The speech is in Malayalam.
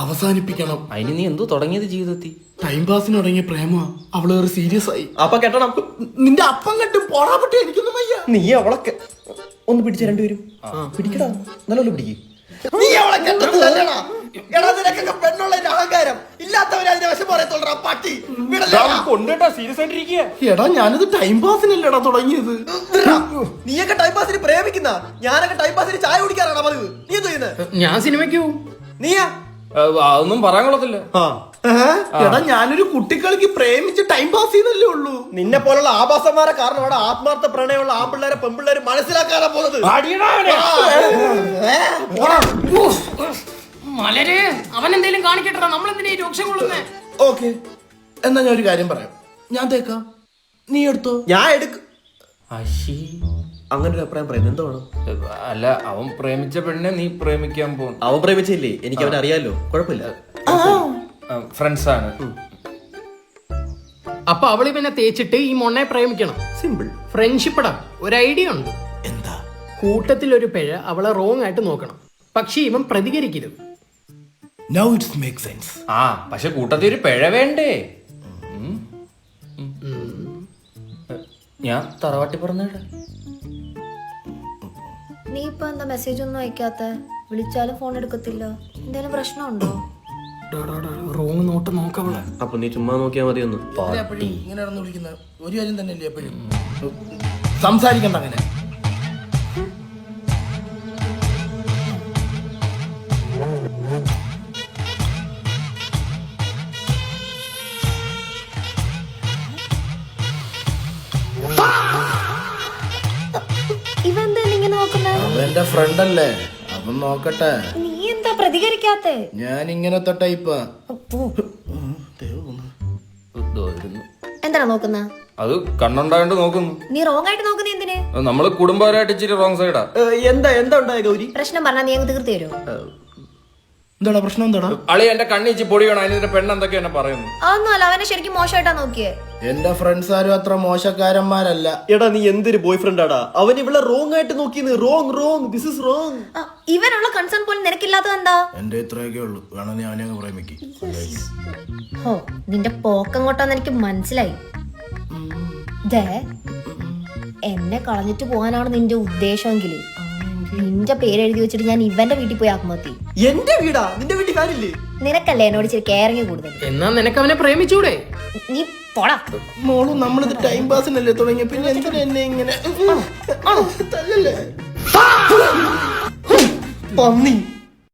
അവസാനിപ്പിക്കണം. അതിന് നീ എന്തോ തുടങ്ങിയത് ജീവിതത്തിൽ? ടൈം പാസിന് തുടങ്ങിയ പ്രേമ അവള് ഒരു സീരിയസ് ആയി. അപ്പൊ കെട്ടണം. നിന്റെ അപ്പം കെട്ടും പോടാ പറ്റി എനിക്കൊന്നും വയ്യ. നീ അവളൊക്കെ ഒന്ന് പിടിച്ച രണ്ടുപേരും പിടിക്കടാ, നല്ലപോലെ പിടിക്കും. നീ അവളെ കെട്ടത്തില്ലല്ലേടാ. എടാ നിനക്കൊക്കെ പെണ്ണുള്ള അഹങ്കാരം ഇല്ലാത്തവരെ അതിന്റെ വശം പറയത്തുള്ളടാ പട്ടി. കൊണ്ടുട്ടാ സീരിയസ് ആയിട്ടിരിക്കുക. എടാ ഞാനിത് ടൈം പാസിനല്ലേടാ തുടങ്ങിയത്. നീയൊക്കെ ടൈം പാസിന് പ്രേമിക്കുന്ന, ഞാനൊക്കെ ടൈം പാസിന് ചായ കുടിക്കാറാണ് പതിവ്. നീ എന്ത് ചെയ്യുന്നത്? ഞാൻ സിനിമയ്ക്ക് പോവും. നീയാ? അതൊന്നും പറയാൻ കൊള്ളത്തില്ല. എടാ ഞാനൊരു കുട്ടികളിക്ക് പ്രേമിച്ച് ടൈം പാസ് ചെയ്യുന്നല്ലേ ഉള്ളൂ. നിന്നെ പോലുള്ള ആഭാസന്മാരെ കാരണമാണ് ആത്മാർത്ഥ പ്രണയമുള്ള ആൺപിള്ളേരെ പെൺപിള്ളേര് മനസ്സിലാക്കാതെ പോകുന്നത്. മലര് അവൻ എന്തേലും കാണിക്കട്ടെ, നമ്മളെന്തിനാ ഈ രൂക്ഷം കൊള്ളുന്നേ? ഓക്കെ, എന്നാ ഞാൻ ഒരു കാര്യം പറയാം. ഞാൻ തേക്കാം, നീ എടുത്തോ. ഞാൻ എടുക്കും. അശി അങ്ങനെ ഒരു അഭിപ്രായം പറയുന്നത് എന്ത് വേണം? അല്ല, അവൻ പ്രേമിച്ച പെണ്ണെ നീ പ്രേമിക്കാൻ പോകും. അവൻ പ്രേമിച്ചില്ലേ, എനിക്ക് അവനെ അറിയാലോ, കുഴപ്പമില്ല. ഫ്രണ്ട്സ് ആണ്. അപ്പൊ അവള് പിന്നെ തേച്ചിട്ട് ഈ മൊണ്ണെ പ്രേമിക്കണം. സിമ്പിൾ. ഫ്രണ്ട്ഷിപ്പടാ, ഒരു ഐഡിയ ഉണ്ട്. എന്താ? കൂട്ടത്തിൽ ഒരു പിഴ അവളെ റോങ് ആയിട്ട് നോക്കണം, പക്ഷെ ഇവൻ പ്രതികരിക്കരുത്. Now it makes sense. പക്ഷെ കൂട്ടത്തിൽ ഒരു പിഴ വേണ്ടേ? ഞാൻ തറവാട്ടി പറഞ്ഞേടാ. നീ ഇപ്പൊ എന്താ മെസ്സേജ് ഒന്നും അയക്കാത്ത? വിളിച്ചാലും ഫോൺ എടുക്കത്തില്ല, എന്തെങ്കിലും പ്രശ്നമുണ്ടോ? റോങ് നോട്ട് നോക്കവളെ. അപ്പൊ നീ ചുമ്മാ നോക്കിയാ മതി. ഒന്ന് ഇങ്ങനെ വിളിക്കുന്ന ഒരു കാര്യം തന്നെയല്ലേ എപ്പോഴും സംസാരിക്കണ്ട അങ്ങനെ. ഇവെന്താ ഇങ്ങനെ നോക്കുന്നേ? അവന്റെ ഫ്രണ്ട് അല്ലേ, അവൻ നോക്കട്ടെ. നീ എന്താ പ്രതികരിക്കാത്തെ? ഞാൻ ഇങ്ങനത്തെ ടൈപ്പാ. എന്താണ് നോക്കുന്ന? അത് കണ്ണുണ്ടായോണ്ട് നോക്കുന്നു. നീ റോങ് ആയിട്ട് നോക്കുന്ന എന്തിന്? നമ്മള് കുടുംബപരമായിട്ട് ഇച്ചിരി റോങ് സൈഡാ. എന്താ ഉണ്ടായ ഗൗരി? പ്രശ്നം പറഞ്ഞാൽ നീ അങ്ങ് തീർത്ത് തരുമോ? എന്താടാ പ്രശ്നം? എന്താടാ? അളി എന്റെ കണ്ണിച്ച് പൊടി വേണം, അതിന്റെ പെണ്ണെന്തൊക്കെ എന്നെ പറയുന്നു. അതൊന്നും അല്ല, അവനെ ശരിക്കും മോശമായിട്ടാ നോക്കിയേ. എന്റെ ഫ്രണ്ട്സ് ആരും അത്ര മോശക്കാരന്മാരല്ല. എടാ നീ എന്തൊരു ബോയ് ഫ്രണ്ട് ആടാ. അവൻ ഇവിടെ റോങ് ആയിട്ട് നോക്കിയത്. Wrong, this is wrong. ഇവനുള്ള കൺസേൺ പോലും നിനക്കില്ലാത്തത് എന്താ? എന്റെ ഇത്രയൊക്കെ ഉള്ളു, വേണം നീ അവനെ അങ്ങ് പ്രേമിക്ക്. ഹോ, നിന്റെ പോക്കങ്ങോട്ടാന്ന് എനിക്ക് മനസ്സിലായി. ദേ, എന്നെ കളഞ്ഞിട്ട് പോകാനാണ് നിന്റെ ഉദ്ദേശമെങ്കിൽ നിന്റെ പേര് എഴുതി വെച്ചിട്ട് ഞാൻ ഇവന്റെ വീട്ടിൽ പോയി ആത്മഹത്യ. എന്റെ വീടാ? നിന്റെ വീട്ടിൽ കാര്യമില്ലേ? നിനക്കല്ലേ എന്നോട് ഇച്ചിരി കെയറിങ് കൂടുതൽ. എന്നാ നിനക്ക് അവനെ പ്രേമിച്ചൂടെ? നീ പോടാ. മോള് നമ്മളിത് ടൈം പാസിനല്ലേ തുടങ്ങിയ, പിന്നെ എന്തിനാ എന്നെ ഇങ്ങനെ തല്ലല്ലേ? പന്നി.